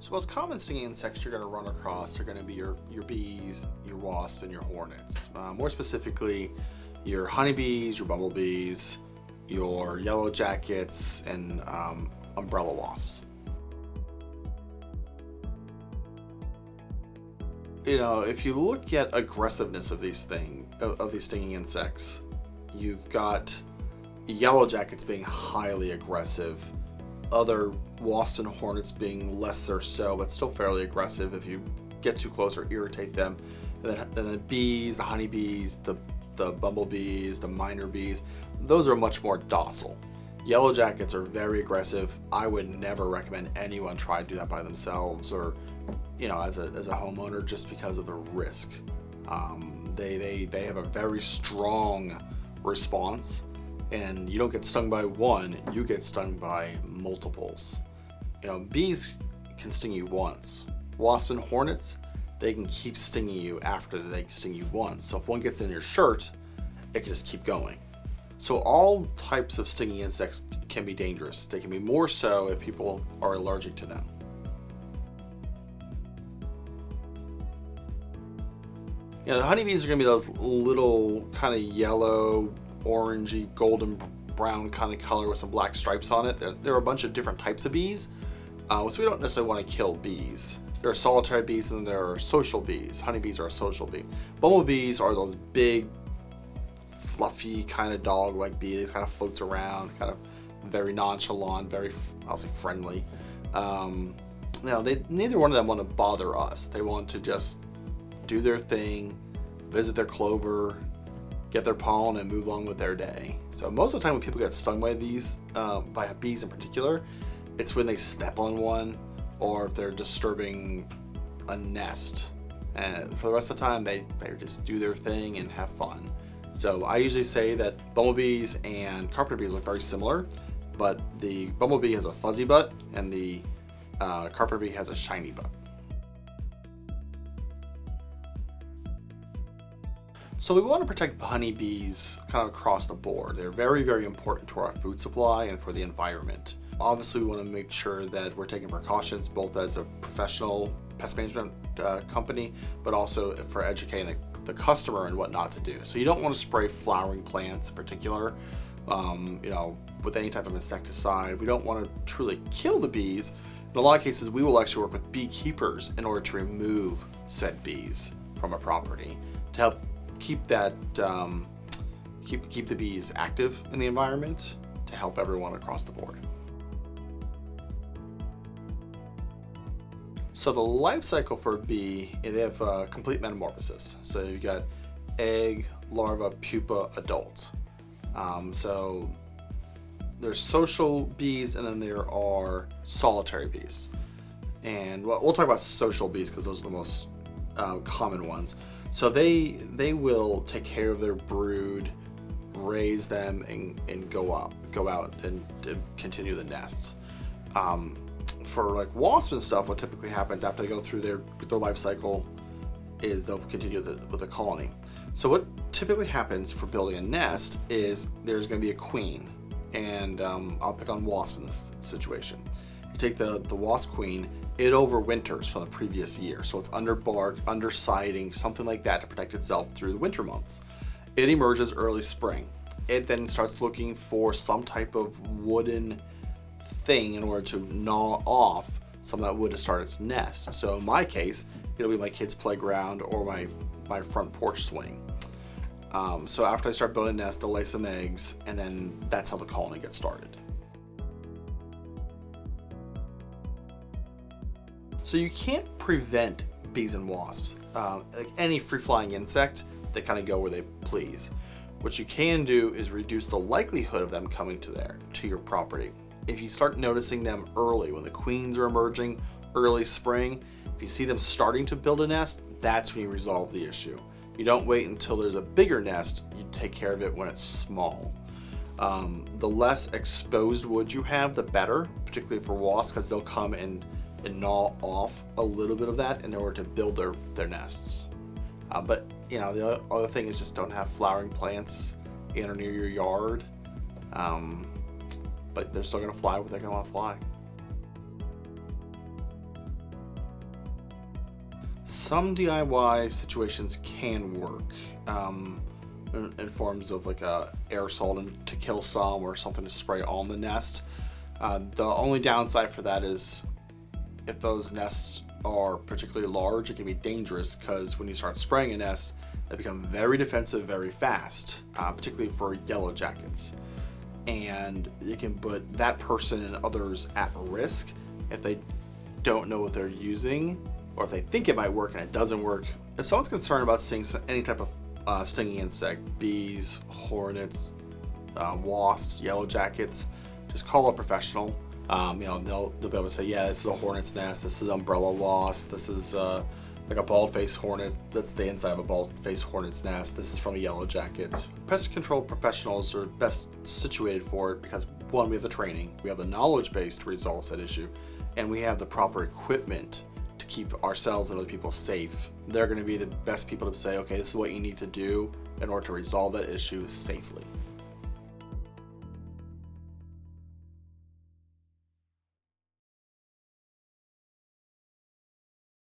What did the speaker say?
So most common stinging insects you're going to run across are going to be your bees, your wasps, and your hornets. More specifically, your honeybees, your bumblebees, your yellow jackets, and umbrella wasps. If you look at aggressiveness of these stinging insects, you've got yellow jackets being highly aggressive, other wasps and hornets being lesser so, but still fairly aggressive if you get too close or irritate them. And then the bees, the honeybees, the bumblebees, the minor bees, those are much more docile. Yellow jackets are very aggressive. I would never recommend anyone try to do that by themselves or, as a homeowner, just because of the risk. They have a very strong response, and you don't get stung by one, you get stung by multiples. Bees can sting you once. Wasps and hornets, they can keep stinging you after they sting you once. So if one gets in your shirt, it can just keep going. So all types of stinging insects can be dangerous. They can be more so if people are allergic to them. The honeybees are going to be those little kind of yellow, orangey, golden brown kind of color with some black stripes on it. There are a bunch of different types of bees, so we don't necessarily want to kill bees. There are solitary bees and there are social bees. Honeybees are a social bee. Bumblebees are those big, fluffy kind of dog-like bees. Kind of floats around, kind of very nonchalant, very, I'll say, friendly. Neither one of them want to bother us. They want to just do their thing, visit their clover, get their pollen, and move on with their day. So most of the time when people get stung by these, by bees in particular, it's when they step on one or if they're disturbing a nest. And for the rest of the time, they just do their thing and have fun. So I usually say that bumblebees and carpenter bees look very similar, but the bumblebee has a fuzzy butt and the carpenter bee has a shiny butt. So we want to protect honeybees kind of across the board. They're very, very important to our food supply and for the environment. Obviously, we want to make sure that we're taking precautions both as a professional pest management company, but also for educating the customer and what not to do. So you don't want to spray flowering plants in particular, with any type of insecticide. We don't want to truly kill the bees. In a lot of cases, we will actually work with beekeepers in order to remove said bees from a property to help keep that keep the bees active in the environment, to help everyone across the board. So the life cycle for a bee, they have a complete metamorphosis. So you've got egg, larva, pupa, adult. So there's social bees and then there are solitary bees. And we'll talk about social bees because those are the most common ones. So they will take care of their brood, raise them, and go out and continue the nests. For like wasps and stuff, what typically happens after they go through their life cycle is they'll continue with a colony. So what typically happens for building a nest is there's going to be a queen, and I'll pick on wasp in this situation. You take the wasp queen, it overwinters from the previous year, so it's under bark, under siding, something like that to protect itself through the winter months. It emerges early spring. It then starts looking for some type of wooden thing in order to gnaw off some of that wood to start its nest. So in my case, it'll be my kid's playground or my front porch swing. So after I start building a nest, they'll lay some eggs, and then that's how the colony gets started. So you can't prevent bees and wasps. Like any free-flying insect, they kind of go where they please. What you can do is reduce the likelihood of them coming to your property. If you start noticing them early, when the queens are emerging, early spring, if you see them starting to build a nest, that's when you resolve the issue. You don't wait until there's a bigger nest, you take care of it when it's small. The less exposed wood you have, the better, particularly for wasps, because they'll come and gnaw off a little bit of that in order to build their nests. But the other thing is just don't have flowering plants in or near your yard. But they're still going to fly what they're going to want to fly. Some DIY situations can work in forms of like a aerosol to kill some or something to spray on the nest. The only downside for that is if those nests are particularly large, it can be dangerous because when you start spraying a nest, they become very defensive very fast, particularly for yellow jackets. And it can put that person and others at risk if they don't know what they're using, or if they think it might work and it doesn't work. If someone's concerned about seeing any type of stinging insect, bees, hornets, wasps, yellow jackets, just call a professional. They'll be able to say, yeah, this is a hornet's nest, this is an umbrella wasp, this is like a bald-faced hornet, that's the inside of a bald-faced hornet's nest, this is from a yellow jacket. Pest control professionals are best situated for it because, one, we have the training, we have the knowledge base to resolve that issue, and we have the proper equipment to keep ourselves and other people safe. They're going to be the best people to say, okay, this is what you need to do in order to resolve that issue safely.